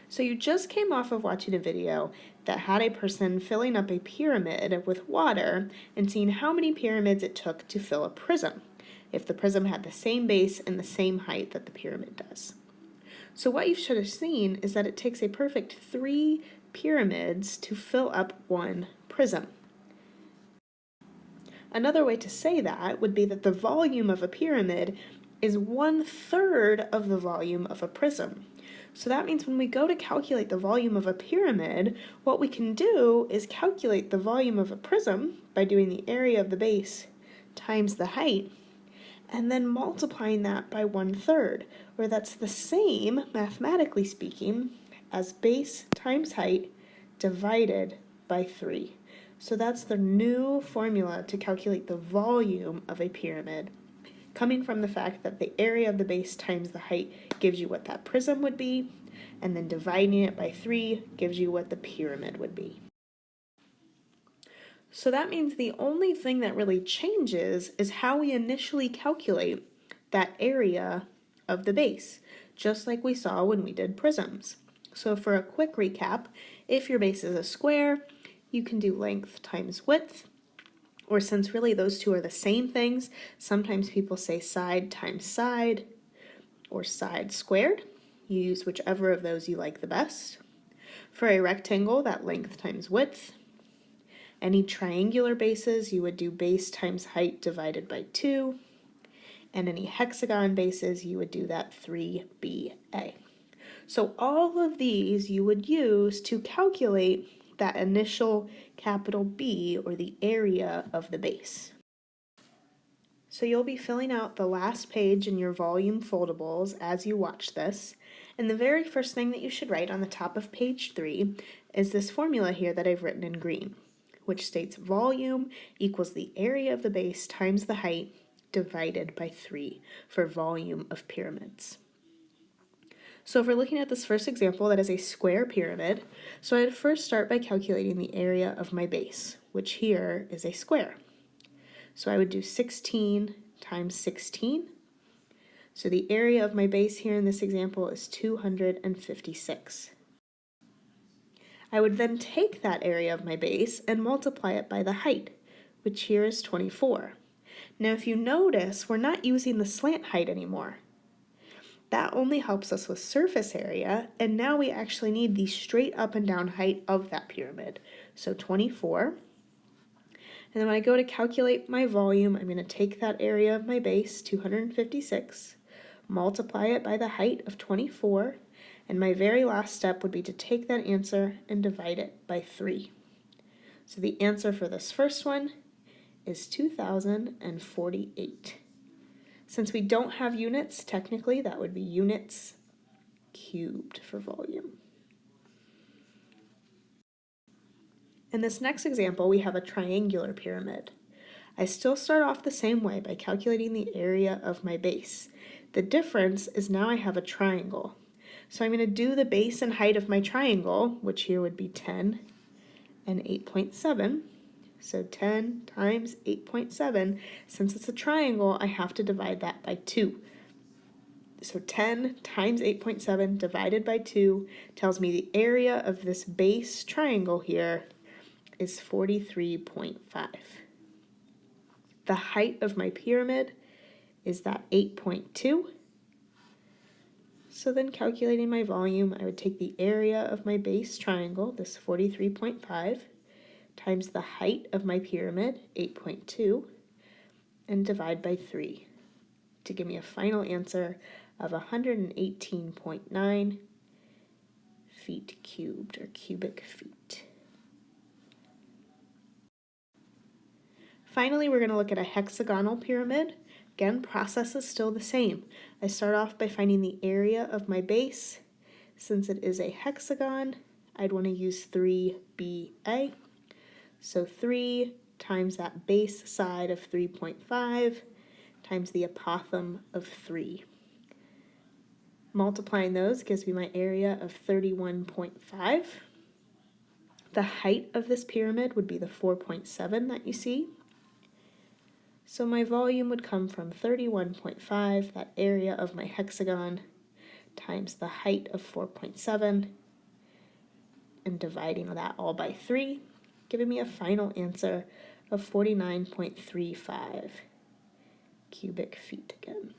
So you just came off of watching a video that had a person filling up a pyramid with water and seeing how many pyramids it took to fill a prism, if the prism had the same base and the same height that the pyramid does. So what you should have seen is that it takes a perfect 3 pyramids to fill up one prism. Another way to say that would be that the volume of a pyramid is 1/3 of the volume of a prism. So that means when we go to calculate the volume of a pyramid, what we can do is calculate the volume of a prism by doing the area of the base times the height, and then multiplying that by 1/3, where that's the same, mathematically speaking, as base times height divided by 3. So that's the new formula to calculate the volume of a pyramid, coming from the fact that the area of the base times the height gives you what that prism would be, and then dividing it by 3 gives you what the pyramid would be. So that means the only thing that really changes is how we initially calculate that area of the base, just like we saw when we did prisms. So for a quick recap, if your base is a square, you can do length times width, or since really those two are the same things, sometimes people say side times side, or side squared. You use whichever of those you like the best. For a rectangle, that length times width. Any triangular bases, you would do base times height divided by 2. And any hexagon bases, you would do that 3BA. So all of these you would use to calculate that initial capital B, or the area of the base. So you'll be filling out the last page in your volume foldables as you watch this, and the very first thing that you should write on the top of page 3 is this formula here that I've written in green, which states volume equals the area of the base times the height divided by 3 for volume of pyramids. So if we're looking at this first example, that is a square pyramid, so I'd first start by calculating the area of my base, which here is a square. So I would do 16 times 16. So the area of my base here in this example is 256. I would then take that area of my base and multiply it by the height, which here is 24. Now if you notice, we're not using the slant height anymore. That only helps us with surface area, and now we actually need the straight up and down height of that pyramid. So 24. And then when I go to calculate my volume, I'm going to take that area of my base, 256, multiply it by the height of 24, and my very last step would be to take that answer and divide it by 3. So the answer for this first one is 2048. Since we don't have units, technically that would be units cubed for volume. In this next example, we have a triangular pyramid. I still start off the same way by calculating the area of my base. The difference is now I have a triangle. So I'm going to do the base and height of my triangle, which here would be 10 and 8.7. So 10 times 8.7, since it's a triangle, I have to divide that by 2. So 10 times 8.7 divided by 2 tells me the area of this base triangle here is 43.5. The height of my pyramid is that 8.2. So then calculating my volume, I would take the area of my base triangle, this 43.5, times the height of my pyramid, 8.2, and divide by 3 to give me a final answer of 118.9 feet cubed, or cubic feet. Finally, we're going to look at a hexagonal pyramid. Again, process is still the same. I start off by finding the area of my base. Since it is a hexagon, I'd want to use 3BA. So 3 times that base side of 3.5 times the apothem of 3. Multiplying those gives me my area of 31.5. The height of this pyramid would be the 4.7 that you see. So my volume would come from 31.5, that area of my hexagon, times the height of 4.7, and dividing that all by 3, giving me a final answer of 49.35 cubic feet again.